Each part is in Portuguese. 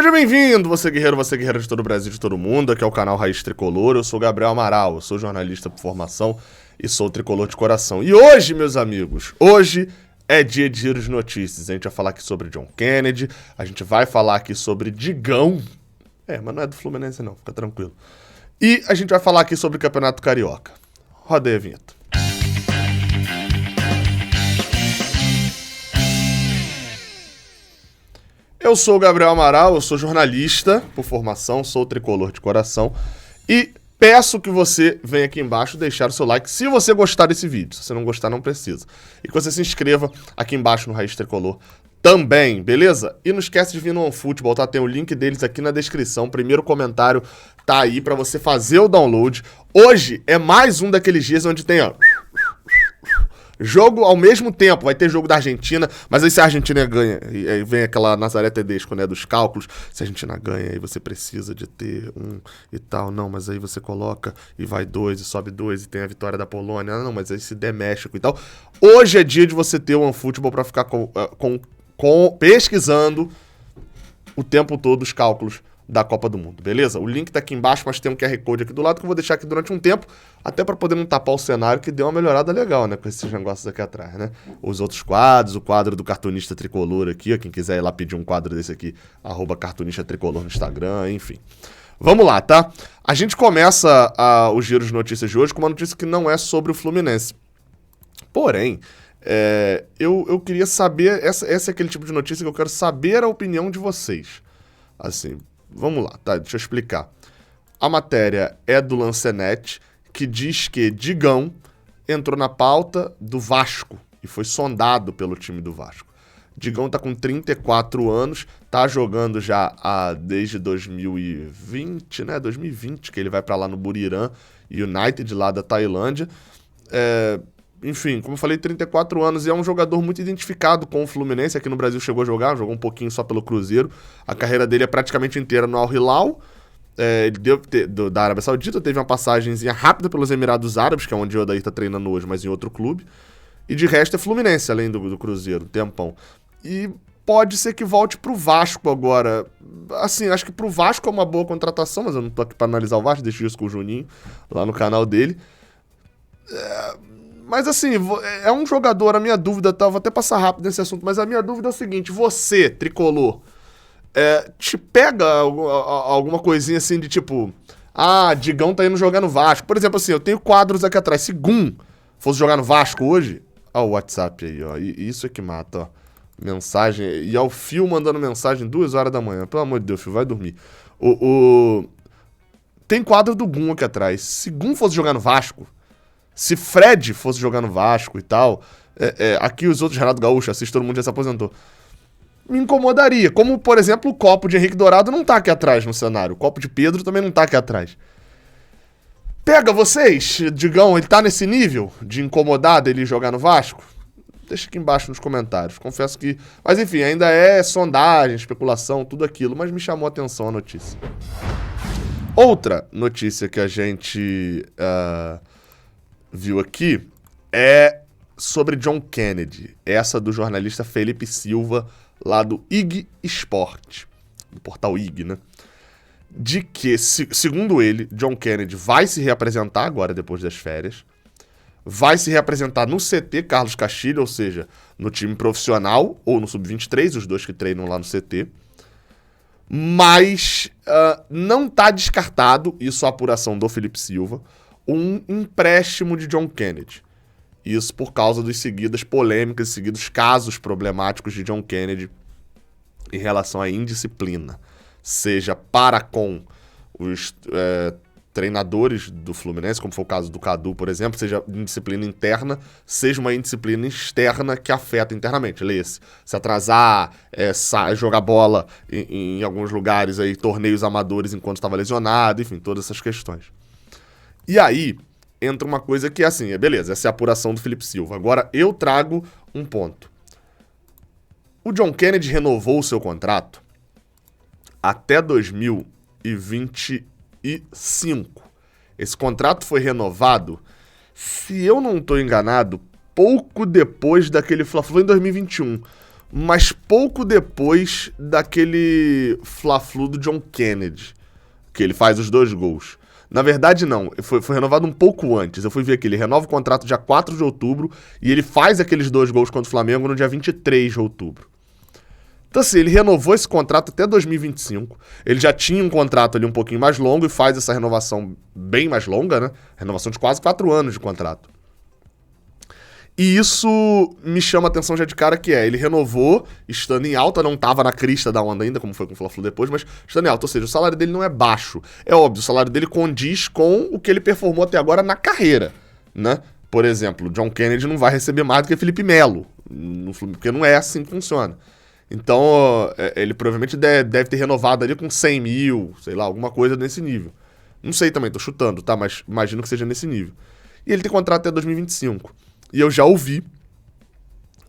Seja bem-vindo, você guerreira de todo o Brasil, de todo o mundo. Aqui é o canal Raiz Tricolor, eu sou Gabriel Amaral, eu sou jornalista por formação e sou tricolor de coração. E hoje, meus amigos, hoje é dia de giro de notícias. A gente vai falar aqui sobre John Kennedy, a gente vai falar aqui sobre Digão. Mas não é do Fluminense não, fica tranquilo. E a gente vai falar aqui sobre o Campeonato Carioca. Roda aí a vinheta. Eu sou o Gabriel Amaral, eu sou jornalista por formação, sou tricolor de coração e peço que você venha aqui embaixo deixar o seu like se você gostar desse vídeo. Se você não gostar, não precisa. E que você se inscreva aqui embaixo no Raiz Tricolor também, beleza? E não esquece de vir no OneFootball, tá? Tem o link deles aqui na descrição. O primeiro comentário tá aí pra você fazer o download. Hoje é mais um daqueles dias onde tem, ó, jogo ao mesmo tempo. Vai ter jogo da Argentina, mas aí se a Argentina ganha, e aí vem aquela Nazaré Tedesco, né, dos cálculos, se a Argentina ganha, aí você precisa de ter um e tal, não, mas aí você coloca e vai 2 e sobe 2 e tem a vitória da Polônia, não, mas aí se der México e tal. Hoje é dia de você ter o OneFootball pra ficar pesquisando o tempo todo os cálculos da Copa do Mundo, beleza? O link tá aqui embaixo, mas tem um QR Code aqui do lado que eu vou deixar aqui durante um tempo, até pra poder não tapar o cenário, que deu uma melhorada legal, né, com esses negócios aqui atrás, né? Os outros quadros, o quadro do Cartunista Tricolor aqui, ó, quem quiser ir lá pedir um quadro desse aqui, @Cartunista Tricolor no Instagram, enfim. Vamos lá, tá? A gente começa os giros de notícias de hoje com uma notícia que não é sobre o Fluminense. Porém, eu queria saber, essa é aquele tipo de notícia que eu quero saber a opinião de vocês. Assim, vamos lá, tá? Deixa eu explicar. A matéria é do Lancenet, que diz que Digão entrou na pauta do Vasco e foi sondado pelo time do Vasco. Digão tá com 34 anos, tá jogando já desde 2020, né? 2020, que ele vai pra lá no Buriram United, lá da Tailândia. Enfim, como eu falei, 34 anos e é um jogador muito identificado com o Fluminense. Aqui no Brasil chegou a jogar, jogou um pouquinho só pelo Cruzeiro. A carreira dele é praticamente inteira no Al Hilal, da Arábia Saudita. Teve uma passagenzinha rápida pelos Emirados Árabes, que é onde o Odair tá treinando hoje, mas em outro clube. E de resto é Fluminense, além do Cruzeiro, tempão. E pode ser que volte pro Vasco agora. Assim, acho que pro Vasco é uma boa contratação, mas eu não tô aqui pra analisar o Vasco, deixo isso com o Juninho, lá no canal dele. Mas assim, é um jogador, a minha dúvida, tá? Vou até passar rápido nesse assunto, mas a minha dúvida é o seguinte: você, tricolor, te pega alguma coisinha assim de tipo, Digão tá indo jogar no Vasco. Por exemplo, assim, eu tenho quadros aqui atrás. Se Gum fosse jogar no Vasco hoje, ó, o WhatsApp aí, ó, isso é que mata, ó. Mensagem, e ao Fio mandando mensagem 2 horas da manhã. Pelo amor de Deus, Fio, vai dormir. Tem quadro do Gum aqui atrás. Se Gum fosse jogar no Vasco, se Fred fosse jogar no Vasco e tal, aqui os outros, Renato Gaúcho, assiste, todo mundo já se aposentou, me incomodaria. Como, por exemplo, o copo de Henrique Dourado não tá aqui atrás no cenário. O copo de Pedro também não tá aqui atrás. Pega vocês, Digão, ele tá nesse nível de incomodar dele jogar no Vasco? Deixa aqui embaixo nos comentários. Confesso que... Mas enfim, ainda é sondagem, especulação, tudo aquilo, mas me chamou a atenção a notícia. Outra notícia que a gente... viu aqui é sobre John Kennedy, essa do jornalista Felipe Silva, lá do IG Sport, do portal IG, né? De que, segundo ele, John Kennedy vai se reapresentar agora, depois das férias, vai se reapresentar no CT Carlos Castilho, ou seja, no time profissional, ou no Sub-23, os dois que treinam lá no CT, mas não tá descartado, isso é a apuração do Felipe Silva, um empréstimo de John Kennedy. Isso por causa das seguidas polêmicas, seguidos casos problemáticos de John Kennedy em relação à indisciplina. Seja para com os treinadores do Fluminense, como foi o caso do Cadu, por exemplo, seja indisciplina interna, seja uma indisciplina externa que afeta internamente. Leia-se, se atrasar, jogar bola em alguns lugares, aí, torneios amadores enquanto estava lesionado, enfim, todas essas questões. E aí, entra uma coisa que é assim, beleza, essa é a apuração do Felipe Silva. Agora, eu trago um ponto. O John Kennedy renovou o seu contrato até 2025. Esse contrato foi renovado, se eu não estou enganado, pouco depois daquele Fla-Flu em 2021. mas pouco depois daquele Fla-Flu do John Kennedy, que ele faz os 2 gols. Na verdade, não. Foi renovado um pouco antes. Eu fui ver aqui. Ele renova o contrato dia 4 de outubro e ele faz aqueles 2 gols contra o Flamengo no dia 23 de outubro. Então, assim, ele renovou esse contrato até 2025. Ele já tinha um contrato ali um pouquinho mais longo e faz essa renovação bem mais longa, né? Renovação de quase 4 anos de contrato. E isso me chama a atenção já de cara, que ele renovou, estando em alta, não estava na crista da onda ainda, como foi com o Fla-Flu depois, mas estando em alta, ou seja, o salário dele não é baixo. É óbvio, o salário dele condiz com o que ele performou até agora na carreira, né? Por exemplo, o John Kennedy não vai receber mais do que Felipe Melo, porque não é assim que funciona. Então, ele provavelmente deve ter renovado ali com 100 mil, sei lá, alguma coisa nesse nível. Não sei também, tô chutando, tá? Mas imagino que seja nesse nível. E ele tem contrato até 2025. E eu já ouvi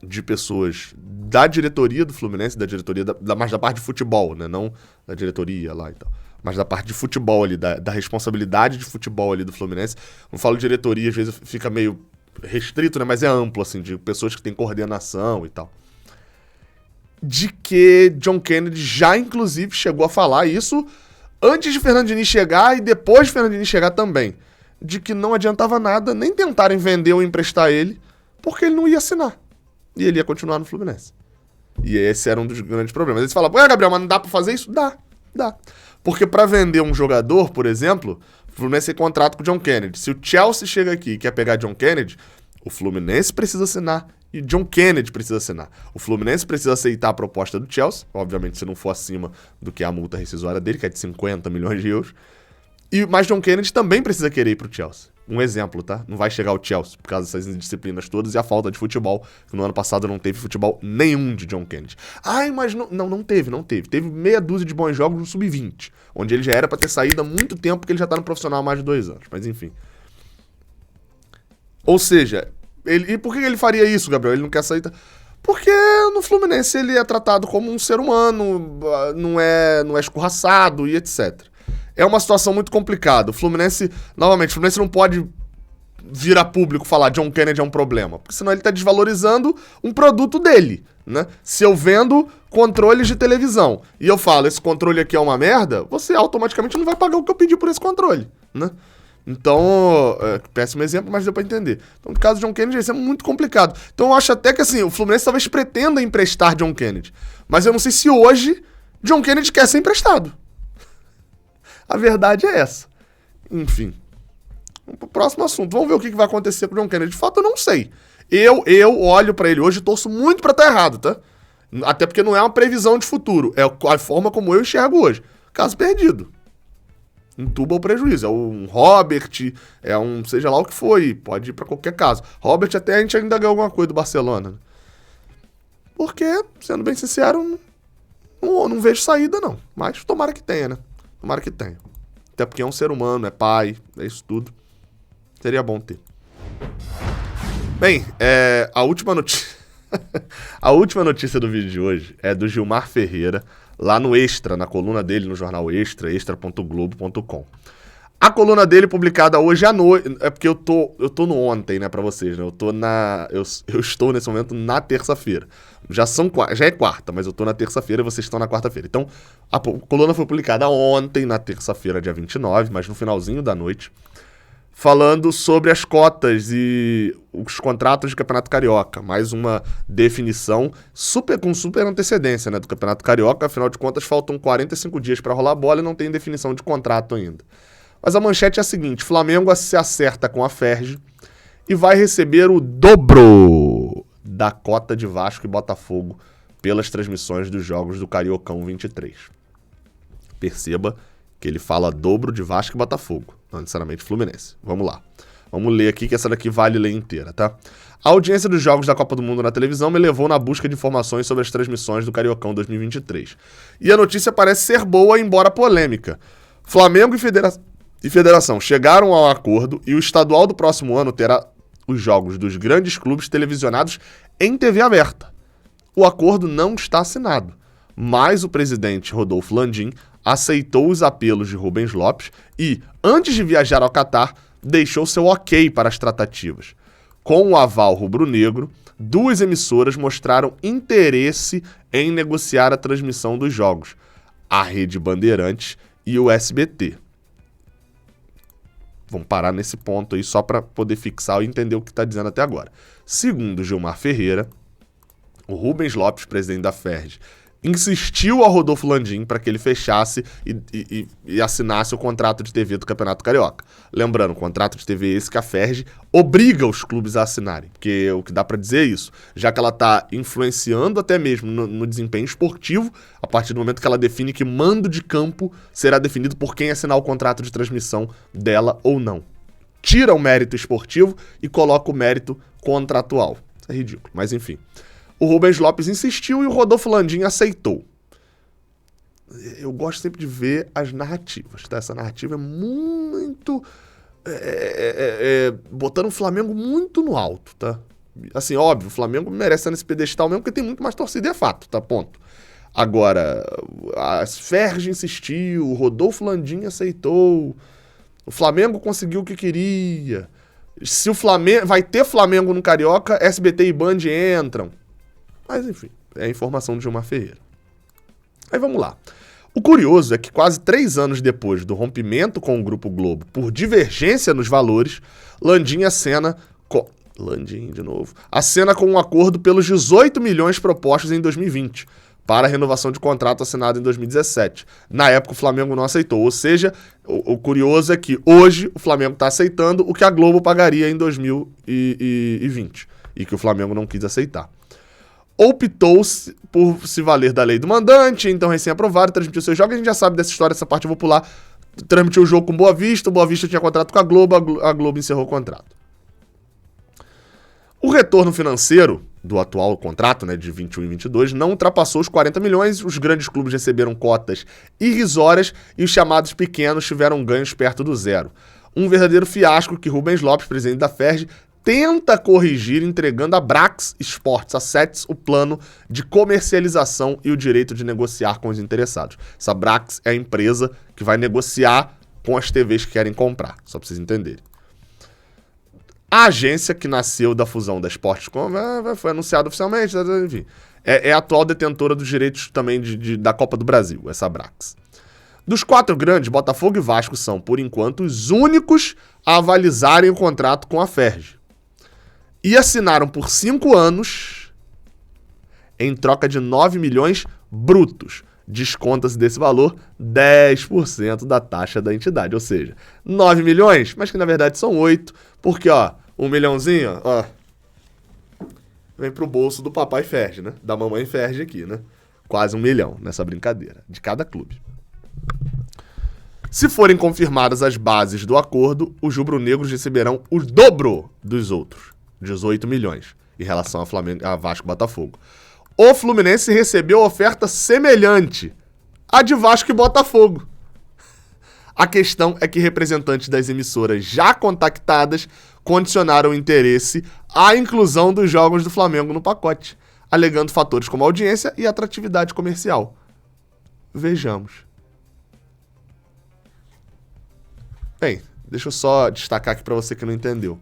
de pessoas da diretoria do Fluminense, da diretoria, mais da parte de futebol, né? Não da diretoria lá e tal. Mas da parte de futebol ali, da responsabilidade de futebol ali do Fluminense. Não falo de diretoria, às vezes fica meio restrito, né? Mas é amplo, assim, de pessoas que têm coordenação e tal. De que John Kennedy já, inclusive, chegou a falar isso antes de Fernando Diniz chegar e depois de Fernando Diniz chegar também. De que não adiantava nada nem tentarem vender ou emprestar ele, porque ele não ia assinar. E ele ia continuar no Fluminense. E esse era um dos grandes problemas. Eles falam, Gabriel, mas não dá pra fazer isso? Dá. Porque pra vender um jogador, por exemplo, o Fluminense tem contrato com o John Kennedy. Se o Chelsea chega aqui e quer pegar John Kennedy, o Fluminense precisa assinar e John Kennedy precisa assinar. O Fluminense precisa aceitar a proposta do Chelsea, obviamente se não for acima do que a multa rescisória dele, que é de 50 milhões de euros. Mas John Kennedy também precisa querer ir pro Chelsea. Um exemplo, tá? Não vai chegar o Chelsea por causa dessas indisciplinas todas e a falta de futebol, que no ano passado não teve futebol nenhum de John Kennedy. Ai, mas não teve. Teve meia dúzia de bons jogos no Sub-20, onde ele já era pra ter saído há muito tempo, porque ele já tá no profissional há mais de 2 anos. Mas enfim. Ou seja, e por que ele faria isso, Gabriel? Ele não quer sair... Porque no Fluminense ele é tratado como um ser humano, não é escorraçado e etc. É uma situação muito complicada. O Fluminense não pode vir a público falar John Kennedy é um problema, porque senão ele tá desvalorizando um produto dele, né? Se eu vendo controles de televisão e eu falo, esse controle aqui é uma merda, você automaticamente não vai pagar o que eu pedi por esse controle, né? Então, péssimo exemplo, mas deu pra entender. Então, no caso de John Kennedy, isso é muito complicado. Então, eu acho até que, assim, o Fluminense talvez pretenda emprestar John Kennedy, mas eu não sei se hoje John Kennedy quer ser emprestado. A verdade é essa. Enfim. Vamos pro próximo assunto. Vamos ver o que vai acontecer com o John Kennedy. De fato, eu não sei. Eu olho pra ele hoje e torço muito pra estar errado, tá? Até porque não é uma previsão de futuro. É a forma como eu enxergo hoje. Caso perdido. Entuba o prejuízo. É um Robert, é um seja lá o que foi. Pode ir pra qualquer caso. Robert até a gente ainda ganhou alguma coisa do Barcelona. Porque, sendo bem sincero, não vejo saída, não. Mas tomara que tenha, né? Tomara que tenha. Até porque é um ser humano, é pai, é isso tudo. Seria bom ter. Bem, a última notícia... a última notícia do vídeo de hoje é do Gilmar Ferreira, lá no Extra, na coluna dele no jornal Extra, extra.globo.com. A coluna dele publicada hoje à noite... É porque eu tô no ontem, né, pra vocês, né? Eu estou nesse momento na terça-feira. Já é quarta, mas eu tô na terça-feira e vocês estão na quarta-feira. Então, a coluna foi publicada ontem, na terça-feira, dia 29, mas no finalzinho da noite, falando sobre as cotas e os contratos de Campeonato Carioca. Mais uma definição com super antecedência, né, do Campeonato Carioca. Afinal de contas, faltam 45 dias para rolar a bola e não tem definição de contrato ainda. Mas a manchete é a seguinte: Flamengo se acerta com a Ferj e vai receber o dobro da cota de Vasco e Botafogo pelas transmissões dos jogos do Cariocão 23. Perceba que ele fala dobro de Vasco e Botafogo, não necessariamente Fluminense. Vamos lá. Vamos ler aqui, que essa daqui vale ler inteira, tá? A audiência dos jogos da Copa do Mundo na televisão me levou na busca de informações sobre as transmissões do Cariocão 2023. E a notícia parece ser boa, embora polêmica. Flamengo e Federação chegaram ao acordo e o estadual do próximo ano terá os jogos dos grandes clubes televisionados em TV aberta. O acordo não está assinado, mas o presidente Rodolfo Landim aceitou os apelos de Rubens Lopes e, antes de viajar ao Catar, deixou seu ok para as tratativas. Com o aval rubro-negro, duas emissoras mostraram interesse em negociar a transmissão dos jogos, a Rede Bandeirantes e o SBT. Vamos parar nesse ponto aí só para poder fixar e entender o que está dizendo até agora. Segundo Gilmar Ferreira, o Rubens Lopes, presidente da FERJ, insistiu ao Rodolfo Landim para que ele fechasse e assinasse o contrato de TV do Campeonato Carioca. Lembrando, o contrato de TV é esse que a FERJ obriga os clubes a assinarem, porque o que dá para dizer é isso, já que ela está influenciando até mesmo no desempenho esportivo, a partir do momento que ela define que mando de campo será definido por quem assinar o contrato de transmissão dela ou não. Tira o mérito esportivo e coloca o mérito contratual. Isso é ridículo, mas enfim. O Rubens Lopes insistiu e o Rodolfo Landim aceitou. Eu gosto sempre de ver as narrativas, tá? Essa narrativa é muito... botando o Flamengo muito no alto, tá? Assim, óbvio, o Flamengo merece estar nesse pedestal mesmo, porque tem muito mais torcida e é fato, tá? Ponto. Agora, a FERJ insistiu, o Rodolfo Landim aceitou, o Flamengo conseguiu o que queria. Se o Flamengo... Vai ter Flamengo no Carioca, SBT e Band entram. Mas, enfim, é a informação de Gilmar Ferreira. Aí vamos lá. O curioso é que quase 3 anos depois do rompimento com o Grupo Globo por divergência nos valores, Landim acena com um acordo pelos 18 milhões propostos em 2020 para a renovação de contrato assinado em 2017. Na época o Flamengo não aceitou, ou seja, o curioso é que hoje o Flamengo está aceitando o que a Globo pagaria em 2020 e que o Flamengo não quis aceitar. Optou-se por se valer da lei do mandante, então recém-aprovado, transmitiu seus jogos. A gente já sabe dessa história, essa parte eu vou pular. Transmitiu o jogo com Boa Vista, o Boa Vista tinha contrato com a Globo encerrou o contrato. O retorno financeiro do atual contrato, né, de 21 e 22, não ultrapassou os 40 milhões, os grandes clubes receberam cotas irrisórias e os chamados pequenos tiveram ganhos perto do zero. Um verdadeiro fiasco que Rubens Lopes, presidente da FERJ, tenta corrigir entregando a Brax Sports Assets o plano de comercialização e o direito de negociar com os interessados. Essa Brax é a empresa que vai negociar com as TVs que querem comprar, só para vocês entenderem. A agência que nasceu da fusão da Sportcom foi anunciada oficialmente, enfim, é a atual detentora dos direitos também da Copa do Brasil, essa Brax. Dos 4 grandes, Botafogo e Vasco são, por enquanto, os únicos a avalizarem o contrato com a FERJ. E assinaram por 5 anos em troca de 9 milhões brutos. Desconta-se desse valor 10% da taxa da entidade. Ou seja, 9 milhões, mas que na verdade são 8, porque, ó, 1 milhãozinho, ó, vem pro bolso do papai FERJ, né? Da mamãe FERJ aqui, né? Quase 1 milhão nessa brincadeira, de cada clube. Se forem confirmadas as bases do acordo, os rubro-negros receberão o dobro dos outros. 18 milhões, em relação a Vasco e Botafogo. O Fluminense recebeu oferta semelhante à de Vasco e Botafogo. A questão é que representantes das emissoras já contactadas condicionaram o interesse à inclusão dos jogos do Flamengo no pacote, alegando fatores como audiência e atratividade comercial. Vejamos. Bem, deixa eu só destacar aqui para você que não entendeu.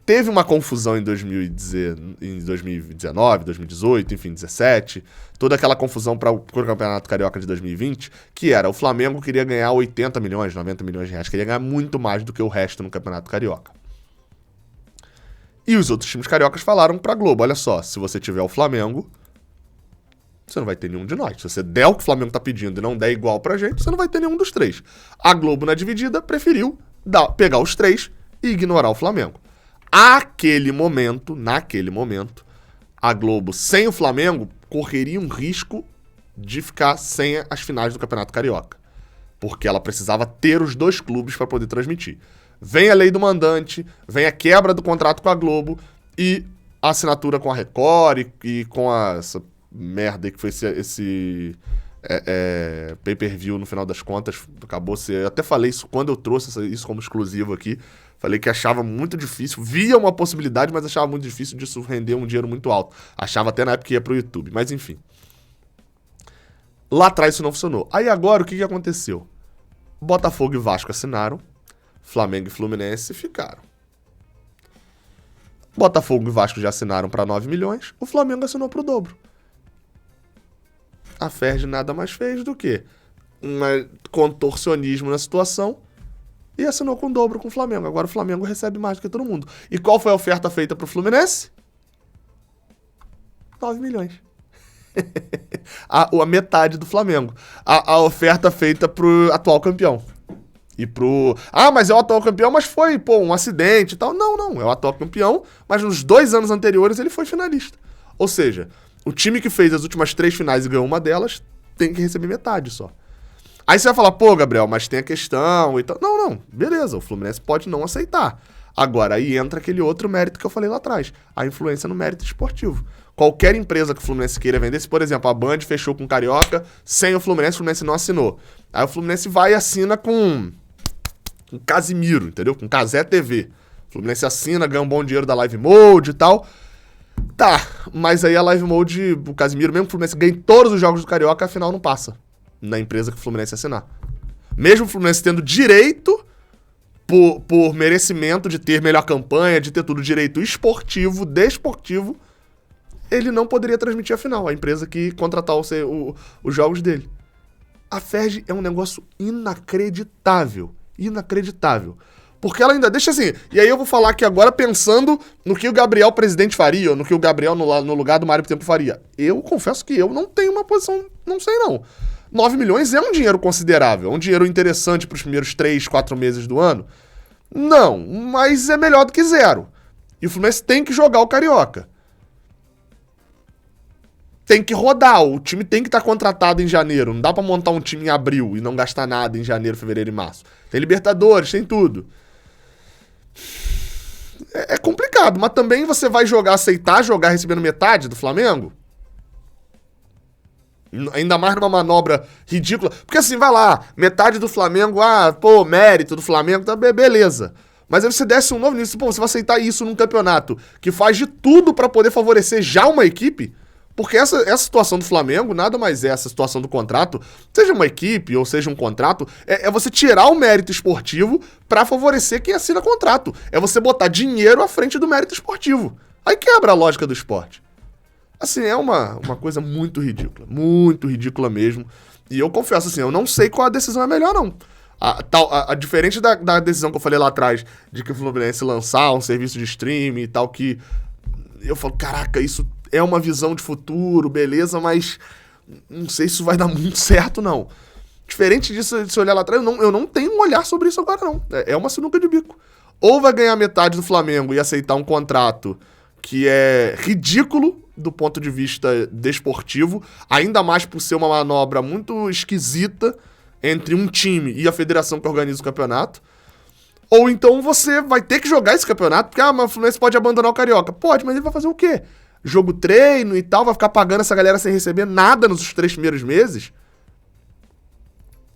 Teve uma confusão em 2019, 2018, enfim, 2017, toda aquela confusão para o Campeonato Carioca de 2020, que era o Flamengo queria ganhar 80 milhões, 90 milhões de reais, queria ganhar muito mais do que o resto no Campeonato Carioca. E os outros times cariocas falaram para a Globo, olha só, se você tiver o Flamengo, você não vai ter nenhum de nós. Se você der o que o Flamengo tá pedindo e não der igual pra gente, você não vai ter nenhum dos 3. A Globo, na dividida, preferiu pegar os 3 e ignorar o Flamengo. Naquele momento, a Globo, sem o Flamengo, correria um risco de ficar sem as finais do Campeonato Carioca. Porque ela precisava ter os 2 clubes para poder transmitir. Vem a lei do mandante, vem a quebra do contrato com a Globo e a assinatura com a Record e com essa merda aí que foi esse pay-per-view no final das contas. Acabou ser... Eu até falei isso quando eu trouxe isso como exclusivo aqui. Falei que achava muito difícil, via uma possibilidade, mas achava muito difícil disso render um dinheiro muito alto. Achava até na época que ia pro YouTube, mas enfim. Lá atrás isso não funcionou. Aí agora o que aconteceu? Botafogo e Vasco assinaram, Flamengo e Fluminense ficaram. Botafogo e Vasco já assinaram para 9 milhões, o Flamengo assinou para o dobro. A Ferdi nada mais fez do que um contorcionismo na situação e assinou com o dobro com o Flamengo. Agora o Flamengo recebe mais do que todo mundo. E qual foi a oferta feita pro Fluminense? 9 milhões. a metade do Flamengo. A oferta feita pro atual campeão. E pro... Ah, mas é o atual campeão, mas foi, um acidente e tal. Não. É o atual campeão, mas nos 2 anos anteriores ele foi finalista. Ou seja, o time que fez as últimas 3 finais e ganhou uma delas tem que receber metade só. Aí você vai falar, Gabriel, mas tem a questão e tal. Não, beleza, o Fluminense pode não aceitar. Agora, aí entra aquele outro mérito que eu falei lá atrás, a influência no mérito esportivo. Qualquer empresa que o Fluminense queira vender, se, por exemplo, a Band fechou com o Carioca, sem o Fluminense não assinou. Aí o Fluminense vai e assina com Casimiro, entendeu? Com Casé TV. O Fluminense assina, ganha um bom dinheiro da Live Mode e tal. Tá, mas aí a Live Mode, o Casimiro, mesmo que o Fluminense ganhe todos os jogos do Carioca, afinal não passa na empresa que o Fluminense assinar. Mesmo o Fluminense tendo direito, por merecimento de ter melhor campanha, de ter tudo direito esportivo, desportivo, ele não poderia transmitir a final, a empresa que contratar os jogos dele. A Ferdi é um negócio inacreditável. Porque ela ainda deixa assim, e aí eu vou falar aqui agora pensando no que o Gabriel presidente faria, ou no que o Gabriel no lugar do Mário Tempo faria. Eu confesso que eu não tenho uma posição, não sei não. 9 milhões é um dinheiro considerável, um dinheiro interessante para os primeiros 3, 4 meses do ano? Não, mas é melhor do que zero. E o Fluminense tem que jogar o Carioca. Tem que rodar, o time tem que estar contratado em janeiro. Não dá pra montar um time em abril e não gastar nada em janeiro, fevereiro e março. Tem Libertadores, tem tudo. É complicado, mas também você vai aceitar jogar recebendo metade do Flamengo? Ainda mais numa manobra ridícula. Porque assim, vai lá, metade do Flamengo, mérito do Flamengo, tá, beleza. Mas aí você desce um novo nisso, você vai aceitar isso num campeonato que faz de tudo pra poder favorecer já uma equipe? Porque essa situação do Flamengo, nada mais é essa situação do contrato, seja uma equipe ou seja um contrato, é você tirar o mérito esportivo pra favorecer quem assina contrato. É você botar dinheiro à frente do mérito esportivo. Aí quebra a lógica do esporte. Assim, é uma coisa muito ridícula mesmo. E eu confesso assim, eu não sei qual a decisão é melhor não. Diferente da decisão que eu falei lá atrás, de que o Fluminense lançar um serviço de streaming e tal, que eu falo, caraca, isso é uma visão de futuro, beleza, mas não sei se isso vai dar muito certo, não. Diferente disso, de se olhar lá atrás, eu não tenho um olhar sobre isso agora, não. É uma sinuca de bico. Ou vai ganhar metade do Flamengo e aceitar um contrato que é ridículo do ponto de vista desportivo, ainda mais por ser uma manobra muito esquisita entre um time e a federação que organiza o campeonato. Ou então você vai ter que jogar esse campeonato, porque mas o Fluminense pode abandonar o Carioca. Pode, mas ele vai fazer o quê? Jogo treino e tal, vai ficar pagando essa galera sem receber nada nos 3 primeiros meses?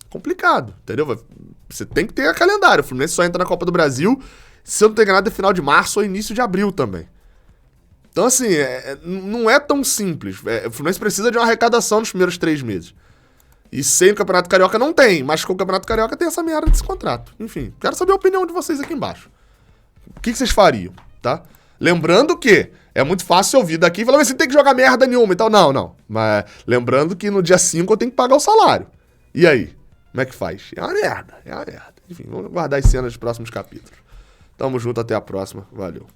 Complicado, entendeu? Você tem que ter a calendário. O Fluminense só entra na Copa do Brasil, se eu não tenho nada, é final de março ou início de abril também. Então, assim, não é tão simples. O Fluminense precisa de uma arrecadação nos primeiros 3 meses. E sem o Campeonato Carioca não tem, mas com o Campeonato Carioca tem essa merda desse contrato. Enfim, quero saber a opinião de vocês aqui embaixo. O que vocês fariam, tá? Lembrando que é muito fácil ouvir daqui e falar, mas você tem que jogar merda nenhuma e tal. Não. Mas lembrando que no dia 5 eu tenho que pagar o salário. E aí? Como é que faz? É uma merda. Enfim, vamos guardar as cenas dos próximos capítulos. Tamo junto, até a próxima. Valeu.